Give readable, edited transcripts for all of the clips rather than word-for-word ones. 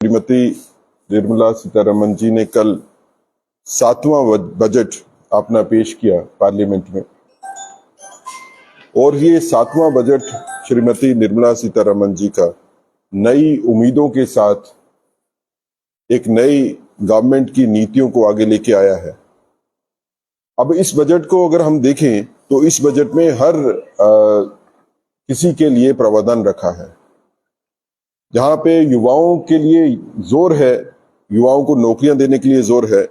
श्रीमती निर्मला सीतारमण जी ने कल 7वां बजट अपना पेश किया पार्लियामेंट में, और ये 7वां बजट श्रीमती निर्मला सीतारमण जी का नई उम्मीदों के साथ एक नई गवर्नमेंट की नीतियों को आगे लेके आया है। अब इस बजट को अगर हम देखें तो इस बजट में हर किसी के लिए प्रावधान रखा है। जहां पे युवाओं के लिए जोर है, युवाओं को नौकरियां देने के लिए जोर है,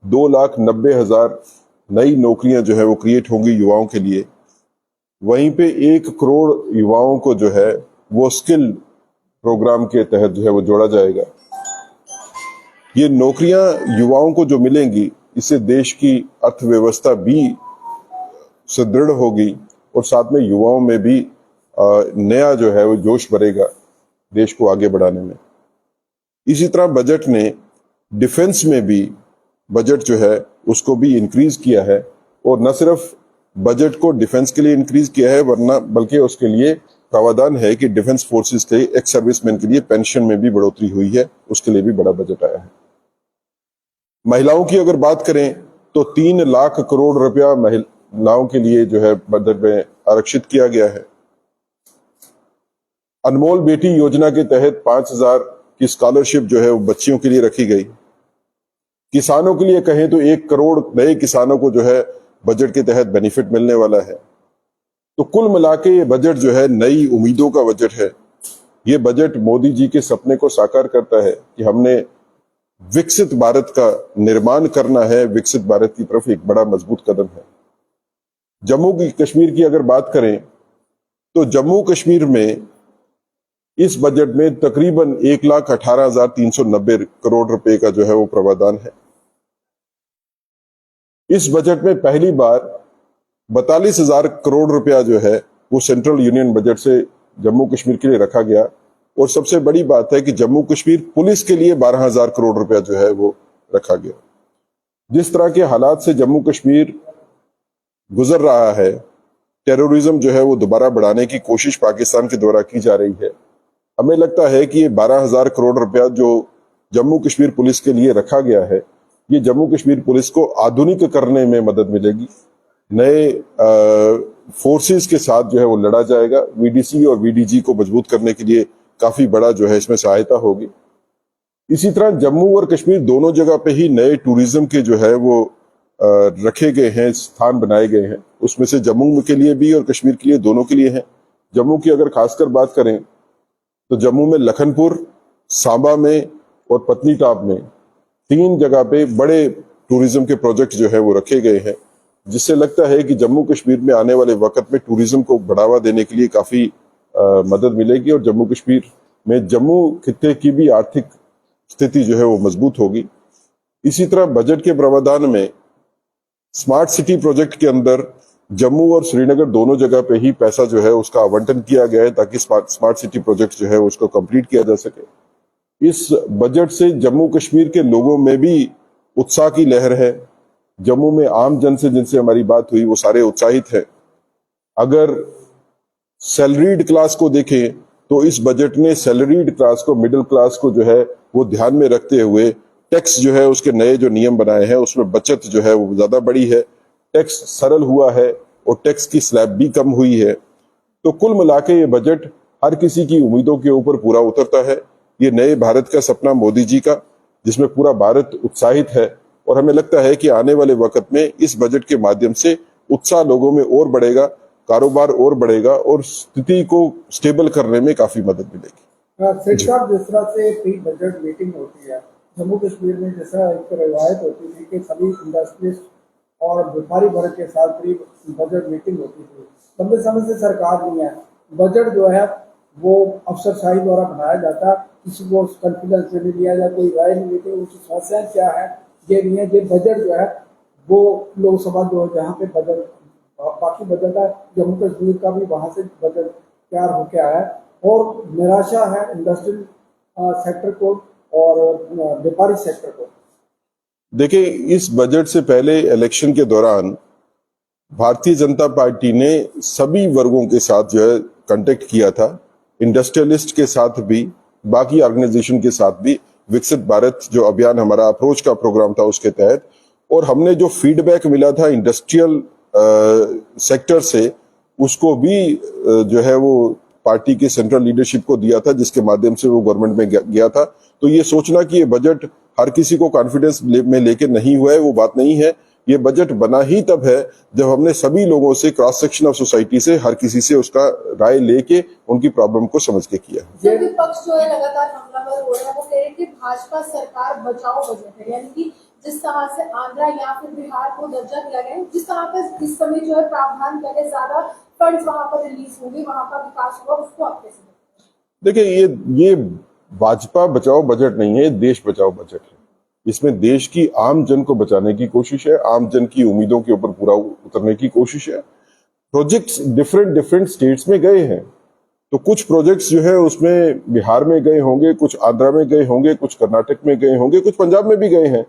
2,90,000 नई नौकरियां जो है वो क्रिएट होंगी युवाओं के लिए। वहीं पे 1 करोड़ युवाओं को जो है वो स्किल प्रोग्राम के तहत जो है वो जोड़ा जाएगा। ये नौकरियां युवाओं को जो मिलेंगी, इससे देश की अर्थव्यवस्था भी सुदृढ़ होगी और साथ में युवाओं में भी नया जो है वो जोश भरेगा देश को आगे बढ़ाने में। इसी तरह बजट ने डिफेंस में भी बजट जो है उसको भी इंक्रीज किया है, और न सिर्फ बजट को डिफेंस के लिए इंक्रीज किया है वरना बल्कि उसके लिए प्रावधान है कि डिफेंस फोर्सेस के एक्स सर्विसमैन के लिए पेंशन में भी बढ़ोतरी हुई है, उसके लिए भी बड़ा बजट आया है। महिलाओं की अगर बात करें तो 3 लाख करोड़ रुपया महिलाओं के लिए जो है बजट में आरक्षित किया गया है। अनमोल बेटी योजना के तहत 5,000 की स्कॉलरशिप जो है वो बच्चियों के लिए रखी गई। किसानों के लिए कहें तो 1 करोड़ नए किसानों को जो है बजट के तहत बेनिफिट मिलने वाला है। तो कुल मिला के ये बजट जो है नई उम्मीदों का बजट है। ये बजट मोदी जी के सपने को साकार करता है कि हमने विकसित भारत का निर्माण करना है, विकसित भारत की तरफ एक बड़ा मजबूत कदम है। जम्मू कश्मीर की अगर बात करें तो जम्मू कश्मीर में इस बजट में तकरीबन 1,18,390 करोड़ रुपए का जो है वो प्रावधान है। इस बजट में पहली बार 42,000 करोड़ रुपया जो है वो सेंट्रल यूनियन बजट से जम्मू कश्मीर के लिए रखा गया, और सबसे बड़ी बात है कि जम्मू कश्मीर पुलिस के लिए 12,000 करोड़ रुपया जो है वो रखा गया। जिस तरह के हालात से जम्मू कश्मीर गुजर रहा है, टेररिज्म जो है वो दोबारा बढ़ाने की कोशिश पाकिस्तान के द्वारा की जा रही है, हमें लगता है कि ये 12,000 करोड़ रुपया जो जम्मू कश्मीर पुलिस के लिए रखा गया है, ये जम्मू कश्मीर पुलिस को आधुनिक करने में मदद मिलेगी। नए फोर्सेस के साथ जो है वो लड़ा जाएगा। वीडीसी और वीडीजी को मजबूत करने के लिए काफी बड़ा जो है इसमें सहायता होगी। इसी तरह जम्मू और कश्मीर दोनों जगह पे ही नए टूरिज्म के जो है वो रखे गए हैं, स्थान बनाए गए हैं। उसमें से जम्मू के लिए भी और कश्मीर के लिए, दोनों के लिए है। जम्मू की अगर खासकर बात करें तो जम्मू में लखनपुर, सांबा में और पत्नीटॉप में 3 जगह पे बड़े टूरिज्म के प्रोजेक्ट जो है वो रखे गए हैं, जिससे लगता है कि जम्मू कश्मीर में आने वाले वक्त में टूरिज्म को बढ़ावा देने के लिए काफी मदद मिलेगी, और जम्मू कश्मीर में जम्मू खित्ते की भी आर्थिक स्थिति जो है वो मजबूत होगी। इसी तरह बजट के प्रावधान में स्मार्ट सिटी प्रोजेक्ट के अंदर जम्मू और श्रीनगर दोनों जगह पे ही पैसा जो है उसका आवंटन किया गया है, ताकि स्मार्ट सिटी प्रोजेक्ट जो है उसको कंप्लीट किया जा सके। इस बजट से जम्मू कश्मीर के लोगों में भी उत्साह की लहर है। जम्मू में आम जन से जिनसे हमारी बात हुई वो सारे उत्साहित हैं। अगर सैलरीड क्लास को देखें तो इस बजट ने सैलरीड क्लास को, मिडिल क्लास को जो है वो ध्यान में रखते हुए टैक्स जो है उसके नए जो नियम बनाए हैं, उसमें बचत जो है वो ज्यादा बढ़ी है, टैक्स सरल हुआ है और टैक्स की स्लैब भी कम हुई है। तो कुल मिला के ये बजट हर किसी की उम्मीदों के ऊपर पूरा उतरता है। ये नए भारत का सपना मोदी जी का, जिसमें पूरा भारत उत्साहित है, और हमें लगता है कि आने वाले वक्त में इस बजट के माध्यम से उत्साह लोगों में और बढ़ेगा, कारोबार और बढ़ेगा और स्थिति को स्टेबल करने में काफी मदद मिलेगी। जिस तरह से प्री बजट मीटिंग होती है जम्मू कश्मीर में, जैसा एक रवायत होती थी कि सभी इंडस्ट्रियलिस्ट और व्यापारी वर्ग के साथ प्री बजट मीटिंग होती थी, लंबे समय से सरकार नहीं है। बजट जो है वो अफसरशाही द्वारा बनाया जाता, किसी को कॉन्फिडेंस में नहीं लिया जाए, कोई राय नहीं लेते, उनकी समस्याएं क्या है ये नहीं है। ये बजट जो है वो लोकसभा जो जहाँ पे बजट बाकी बजट है, जम्मू कश्मीर का भी वहां से बजट तैयार होके आया है, और निराशा है इंडस्ट्रियल सेक्टर को और व्यापारी सेक्टर को। देखिए, इस बजट से पहले इलेक्शन के दौरान भारतीय जनता पार्टी ने सभी वर्गों के साथ जो है कांटेक्ट किया था, इंडस्ट्रियलिस्ट के साथ भी, बाकी ऑर्गेनाइजेशन के साथ भी, विकसित भारत जो अभियान हमारा अप्रोच का प्रोग्राम था उसके तहत, और हमने जो फीडबैक मिला था इंडस्ट्रियल सेक्टर से उसको भी जो है वो पार्टी के सेंट्रल लीडरशिप को दिया था, जिसके माध्यम से वो गवर्नमेंट में गया था। तो ये सोचना कि ये बजट हर किसी को कॉन्फिडेंस में लेके नहीं हुआ है, वो बात नहीं है। ये बजट बना ही तब है जब हमने सभी लोगों से, क्रॉस सेक्शन ऑफ सोसाइटी से, हर किसी से उसका राय लेके उनकी प्रॉब्लम को समझ के किया। जो विपक्ष जो है लगातार हमलावर हो रहा है, वो कह रहे हैं कि भाजपा सरकार बचाओ बजट है, यानी कि जिस तरह से आंध्रा या फिर बिहार को दर्जा दिया गया है, जिस तरह का इस समय जो है प्रावधान किया गया, ज्यादा फंड्स वहां पर रिलीज होंगे, वहां का विकास होगा, उसको आप कैसे देखते हैं? देखिए, ये भाजपा बचाओ बजट नहीं है, देश बचाओ बजट है। इसमें देश की आम जन को बचाने की कोशिश है, आम जन की उम्मीदों के ऊपर पूरा उतरने की कोशिश है। प्रोजेक्ट्स डिफरेंट स्टेट्स में गए हैं, तो कुछ प्रोजेक्ट्स जो है उसमें बिहार में गए होंगे, कुछ आंध्रा में गए होंगे, कुछ कर्नाटक में गए होंगे, कुछ पंजाब में भी गए हैं।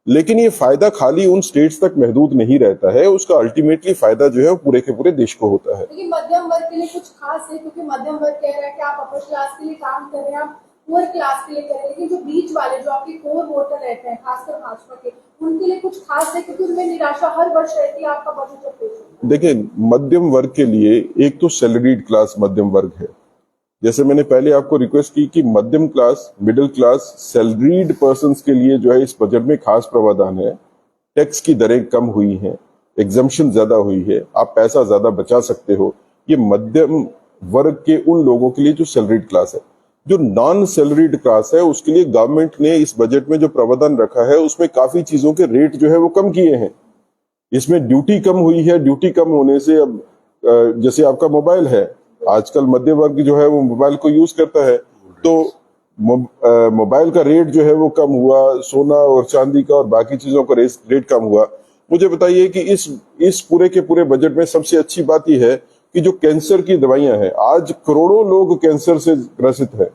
लेकिन ये फायदा खाली उन स्टेट्स तक महदूद नहीं रहता है, उसका अल्टीमेटली फायदा जो है वो पूरे के पूरे देश को होता है। लेकिन मध्यम वर्ग के लिए कुछ खास है, क्योंकि मध्यम वर्ग कह रहा है कि आप अपर क्लास के लिए काम कर रहे हैं, आप पुअर क्लास के लिए कर रहे हैं, लेकिन जो बीच वाले, जो आपके कोर वोटर रहते हैं, खासकर भाजपा के, उनके लिए कुछ खास है, क्योंकि उनमें निराशा हर वर्ष रहती है आपका बजट जब पेश होता है। देखिए, मध्यम वर्ग के लिए एक तो सैलरीड क्लास मध्यम वर्ग है। जैसे मैंने पहले आपको रिक्वेस्ट की कि मध्यम class, middle class, salaried persons के लिए जो है इस बजट में खास प्रावधान है। टैक्स की दरें कम हुई हैं, एग्जम्पशन ज्यादा हुई है, आप पैसा ज्यादा बचा सकते हो। ये मध्यम वर्ग के उन लोगों के लिए जो सैलरीड क्लास है। जो नॉन सैलरीड क्लास है उसके लिए गवर्नमेंट ने इस बजट में जो प्रावधान रखा है उसमें काफी चीजों के रेट जो है वो कम किए हैं। इसमें ड्यूटी कम हुई है। ड्यूटी कम होने से अब जैसे आपका मोबाइल है, आजकल मध्य वर्ग जो है वो मोबाइल को यूज करता है, तो मोबाइल का रेट जो है वो कम हुआ, सोना और चांदी का और बाकी चीजों का रेट कम हुआ। मुझे बताइए कि इस पूरे के पूरे बजट में सबसे अच्छी बात यह है कि जो कैंसर की दवाइयां हैं, आज करोड़ों लोग कैंसर से ग्रसित है।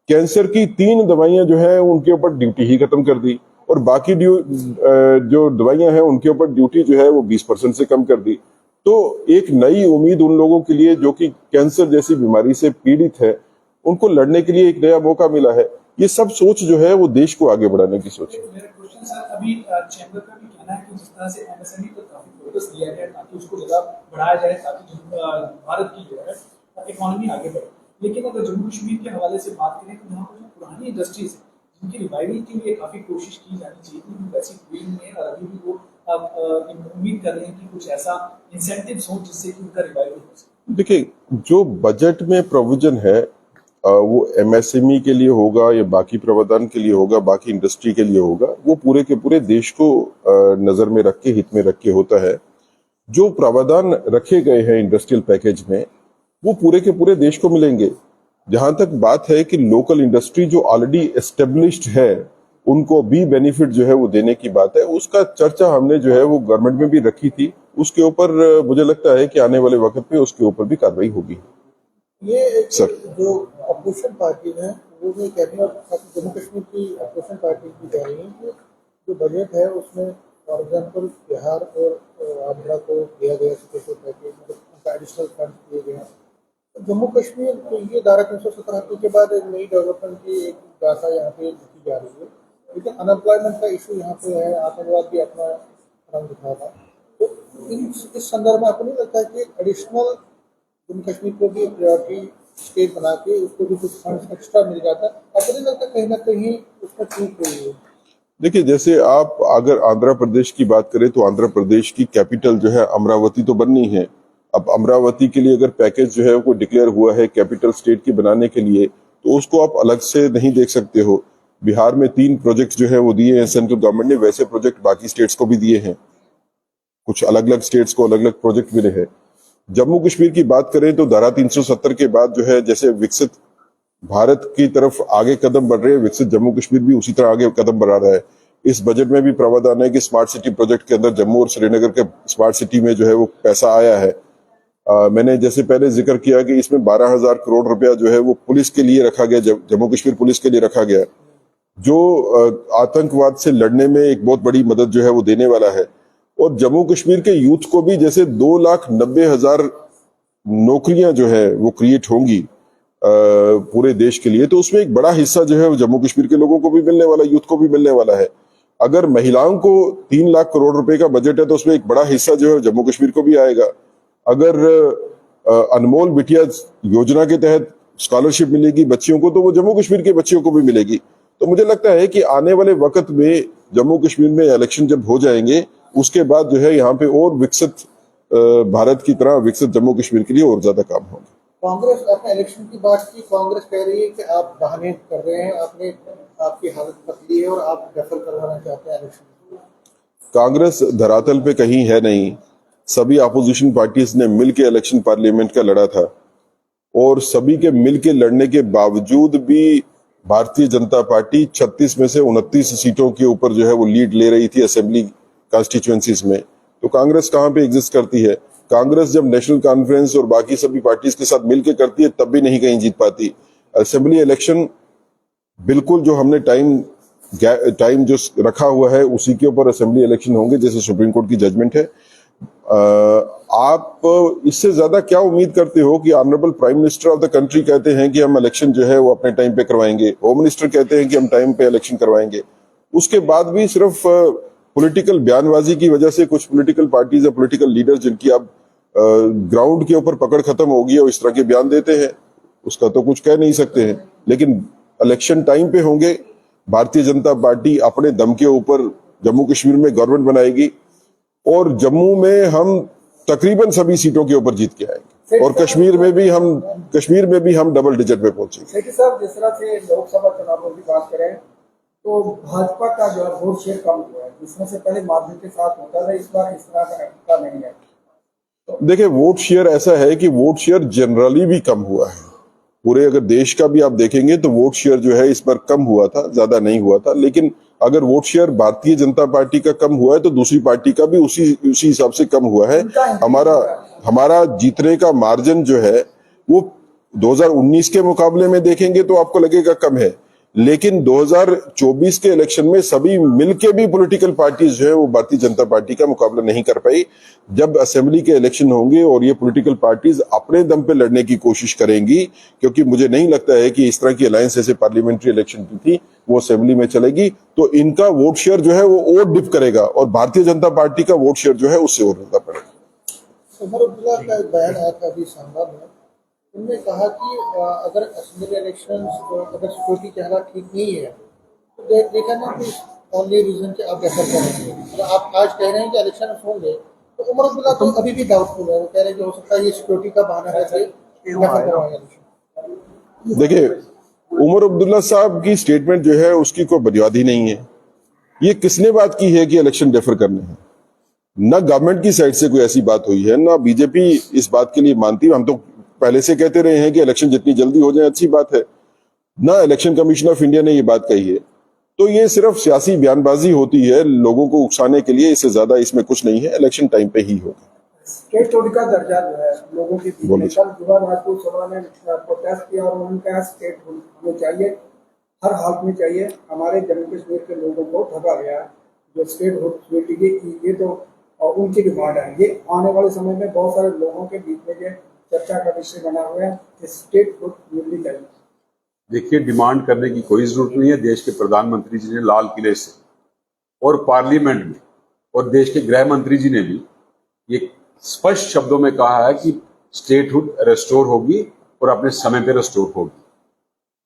कैंसर की 3 दवाइयां जो है उनके ऊपर ड्यूटी ही खत्म कर दी, और बाकी जो दवाइयां हैं उनके ऊपर ड्यूटी जो है वो 20% से कम कर दी। तो एक नई उम्मीद उन लोगों के लिए जो कि कैंसर जैसी बीमारी से पीड़ित है, उनको लड़ने के लिए एक नया मौका मिला है। ये सब सोच जो है वो देश को आगे बढ़ाने की सोच है। मेरा क्वेश्चन सर, अभी चैम्बर का भी कहना है कि जिस तरह से एमएसएमई पर काफी फोकस दिया गया ताकि उसको ज्यादा बढ़ाया जाए, ताकि भारत की जो है इकोनॉमी आगे बढ़े, लेकिन अगर जम्मू कश्मीर के हवाले से बात करें तो यहाँ पर जो पुरानी इंडस्ट्रीज है जिनकी रिवाइवल के लिए काफी कोशिश की जानी चाहिए, क्योंकि वैसी हुई नहीं है, और अभी भी वो उम्मीद कर रहे हैं कि कुछ ऐसा इंसेंटिव्स हो जिससे कि उनका रिवाइवल हो सके। देखिए, जो बजट में प्रोविजन है वो एमएसएमई के लिए होगा या बाकी प्रावधान के लिए होगा, बाकी इंडस्ट्री के लिए होगा, वो पूरे के पूरे देश को नजर में रख के, हित में रख के होता है। जो प्रावधान रखे गए हैं इंडस्ट्रियल पैकेज में वो पूरे के पूरे देश को मिलेंगे। जहां तक बात है कि लोकल इंडस्ट्री जो ऑलरेडी एस्टेब्लिश्ड है उनको भी बेनिफिट जो है वो देने की बात है, उसका चर्चा हमने जो है वो गवर्नमेंट में भी रखी थी। उसके ऊपर मुझे लगता है कि आने वाले वक्त में उसके ऊपर भी कार्रवाई होगी। ये सर, जो अपोजिशन पार्टी है वो भी कहती है, जम्मू कश्मीर की अपोजिशन पार्टी की कह रही है कि जो बजट है उसमें फॉर एग्जाम्पल बिहार और आंध्रा को दिया गया स्पेशल पैकेज, मतलब उनका एडिशनल फंड दिए गए हैं। जम्मू कश्मीर तो ये धारा 377 के बाद एक नई डेवलपमेंट की एक गाथा यहाँ पे लिखी जा रही है, लेकिन अनएम्प्लॉयमेंट का इशू यहाँ पे है, आतंकवाद भी अपना रंग दिखा था। तो इस संदर्भ में आपको नहीं लगता है कि एडिशनल जम्मू कश्मीर को भी प्रायोरिटी स्टेट बना के उसको भी कुछ फंड एक्स्ट्रा मिल जाता है? आपको नहीं लगता कहीं ना कहीं उसका चूक हुई है? देखिए, जैसे आप अगर आंध्र प्रदेश की बात करें तो आंध्र प्रदेश की कैपिटल जो है अमरावती तो बननी है। अब अमरावती के लिए अगर पैकेज जो है वो डिक्लेयर हुआ है कैपिटल स्टेट की बनाने के लिए, तो उसको आप अलग से नहीं देख सकते हो। बिहार में 3 प्रोजेक्ट जो है वो दिए हैं सेंट्रल गवर्नमेंट ने, वैसे प्रोजेक्ट बाकी स्टेट्स को भी दिए हैं। कुछ अलग अलग स्टेट्स को अलग अलग प्रोजेक्ट मिले हैं। जम्मू कश्मीर की बात करें तो धारा 370 के बाद जो है जैसे विकसित भारत की तरफ आगे कदम बढ़ रहे हैं, विकसित जम्मू कश्मीर भी उसी तरह आगे कदम बढ़ा रहा है। इस बजट में भी प्रावधान है कि स्मार्ट सिटी प्रोजेक्ट के अंदर जम्मू और श्रीनगर के स्मार्ट सिटी में जो है वो पैसा आया है। मैंने जैसे पहले जिक्र किया कि इसमें 12,000 करोड़ रुपया जो है वो पुलिस के लिए रखा गया, जम्मू कश्मीर पुलिस के लिए रखा गया, जो आतंकवाद से लड़ने में एक बहुत बड़ी मदद जो है वो देने वाला है। और जम्मू कश्मीर के यूथ को भी जैसे 2,90,000 नौकरियां जो है वो क्रिएट होंगी पूरे देश के लिए, तो उसमें एक बड़ा हिस्सा जो है वो जम्मू कश्मीर के लोगों को भी मिलने वाला, यूथ को भी मिलने वाला है। अगर महिलाओं को 3 लाख करोड़ रुपए का बजट है तो उसमें एक बड़ा हिस्सा जो है जम्मू कश्मीर को भी आएगा। अगर अनमोल बिटिया योजना के तहत स्कॉलरशिप मिलेगी बच्चियों को, तो वो जम्मू कश्मीर के बच्चियों को भी मिलेगी। तो मुझे लगता है कि आने वाले वक्त में जम्मू कश्मीर में इलेक्शन जब हो जाएंगे, उसके बाद जो है यहाँ पे और विकसित भारत की तरह विकसित जम्मू कश्मीर के लिए और ज्यादा काम होगा। कांग्रेस अपने इलेक्शन की बात की, कांग्रेस कह रही है कि आप बहाने कर रहे हैं, आपकी हालत पतली है और आप डेफर करवाना चाहते हैं इलेक्शन। कांग्रेस धरातल पे कहीं है नहीं। सभी अपोजिशन पार्टीज ने मिलकर इलेक्शन पार्लियामेंट का लड़ा था और सभी के मिलके लड़ने के बावजूद भी भारतीय जनता पार्टी 36 में से 29 सीटों के ऊपर जो है वो लीड ले रही थी असेंबली कॉन्स्टिट्यूएंसीज में। तो कांग्रेस कहां पे एग्जिस्ट करती है? कांग्रेस जब नेशनल कॉन्फ्रेंस और बाकी सभी पार्टीज के साथ मिलकर करती है तब भी नहीं कहीं जीत पाती। असेंबली इलेक्शन बिल्कुल जो हमने टाइम जो रखा हुआ है उसी के ऊपर असेंबली इलेक्शन होंगे, जैसे सुप्रीम कोर्ट की जजमेंट है। आप इससे ज्यादा क्या उम्मीद करते हो कि honourable prime minister of the country कहते हैं कि हम इलेक्शन जो है वो अपने टाइम पे करवाएंगे, होम मिनिस्टर कहते हैं कि हम टाइम पे इलेक्शन करवाएंगे, उसके बाद भी सिर्फ पॉलिटिकल बयानबाजी की वजह से कुछ पॉलिटिकल पार्टीज या पॉलिटिकल लीडर्स जिनकी अब ग्राउंड के ऊपर पकड़ खत्म होगी और इस तरह के बयान देते हैं, उसका तो कुछ कह नहीं सकते हैं। लेकिन इलेक्शन टाइम पे होंगे, भारतीय जनता पार्टी अपने दम के ऊपर जम्मू कश्मीर में गवर्नमेंट बनाएगी और जम्मू में हम तकरीबन सभी सीटों के ऊपर जीत के आएंगे और कश्मीर में भी हम डबल डिजिट पे पहुंचेंगे। सेठी साहब, जिस तरह से लोकसभा चुनावों की बात करें तो भाजपा का जो है वोट शेयर कम हुआ है, जिसमें से पहले माध्यम के साथ होता था, इस बार इस तरह का नहीं है। देखिए, वोट शेयर ऐसा है कि वोट शेयर जनरली भी कम हुआ है। पूरे अगर देश का भी आप देखेंगे तो वोट शेयर जो है इस बार कम हुआ था, ज्यादा नहीं हुआ था। लेकिन अगर vote share Bharatiya Janata party का कम हुआ है तो दूसरी पार्टी का भी उसी हिसाब से कम हुआ है। हमारा जीतने का मार्जिन जो है वो 2019 के मुकाबले में देखेंगे तो आपको लगेगा कम है, लेकिन 2024 के इलेक्शन में सभी मिलके भी पॉलिटिकल पार्टीज जो है वो भारतीय जनता पार्टी का मुकाबला नहीं कर पाई। जब असेंबली के इलेक्शन होंगे और ये पॉलिटिकल पार्टीज अपने दम पे लड़ने की कोशिश करेंगी, क्योंकि मुझे नहीं लगता है कि इस तरह की अलायंस जैसे पार्लियामेंट्री इलेक्शन की थी वो असेंबली में चलेगी, तो इनका वोट शेयर जो है वो और डिप करेगा और भारतीय जनता पार्टी का वोट शेयर जो है उससे और ज्यादा बढ़ेगा। उमर अब्दुल्ला का एक बयान आया था अभी सांबा में, उन्होंने कहा कि अगर असेंबली इलेक्शन अगर सिक्योरिटी के हालात ठीक नहीं है तो देखा ना कि ओनली रीजन कि आप रेफर करेंगे। तो आप आज कह रहे हैं कि इलेक्शन होंगे, तो उमर अब्दुल्ला तो अभी भी डाउटफुल है, वो कह रहे हैं कि हो सकता है ये सिक्योरिटी का बहाना है कि रेफर करवाएंगे। देखिए, उमर अब्दुल्ला साहब की स्टेटमेंट जो है उसकी कोई बुनियाद ही नहीं है। ये किसने बात की है कि इलेक्शन डेफर करने हैं? ना गवर्नमेंट की साइड से कोई ऐसी बात हुई है, ना बीजेपी इस बात के लिए मानती है। हम तो पहले से कहते रहे हैं कि इलेक्शन जितनी जल्दी हो जाए अच्छी बात है, ना इलेक्शन कमीशन ऑफ इंडिया ने ये बात कही है। तो ये सिर्फ सियासी बयानबाजी होती है लोगों को उकसाने के लिए, इससे ज्यादा इसमें कुछ नहीं है। इलेक्शन टाइम पे ही होगा। स्टेट होल्ड का दर्जा जो है लोगों के बीच में, कल जुबा राजपूत सभा ने प्रोटेस्ट किया और उन्होंने कहा स्टेट होल्ड हमें चाहिए, हर हालत में चाहिए। हमारे जम्मू कश्मीर के लोगों को ठगा गया जो स्टेट होल्ड की, ये तो उनकी डिमांड है। ये आने वाले समय में बहुत सारे लोगों के बीच में ये चर्चा का विषय बना हुआ है कि स्टेट होल्ड मिलनी चाहिए। देखिए, डिमांड करने की कोई जरूरत नहीं है। देश के प्रधानमंत्री जी ने लाल किले से और पार्लियामेंट में और देश के गृह मंत्री जी ने भी ये स्पष्ट शब्दों में कहा है कि स्टेटहुड रेस्टोर होगी और अपने समय पे रेस्टोर होगी।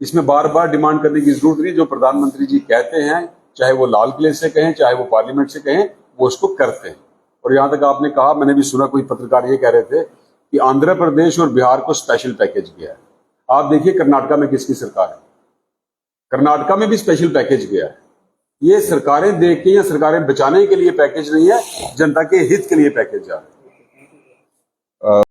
इसमें बार बार डिमांड करने की जरूरत नहीं। जो प्रधानमंत्री जी कहते हैं, चाहे वो लाल किले से कहें चाहे वो पार्लियामेंट से कहें, वो उसको करते हैं। और यहां तक आपने कहा, मैंने भी सुना, कोई पत्रकार ये कह रहे थे कि आंध्र प्रदेश और बिहार को स्पेशल पैकेज गया है। आप देखिए कर्नाटका में किसकी सरकार है, कर्नाटका में भी स्पेशल पैकेज गया है। ये सरकारें देख के या सरकारें बचाने के लिए पैकेज नहीं है, जनता के हित के लिए पैकेज जा रहा है।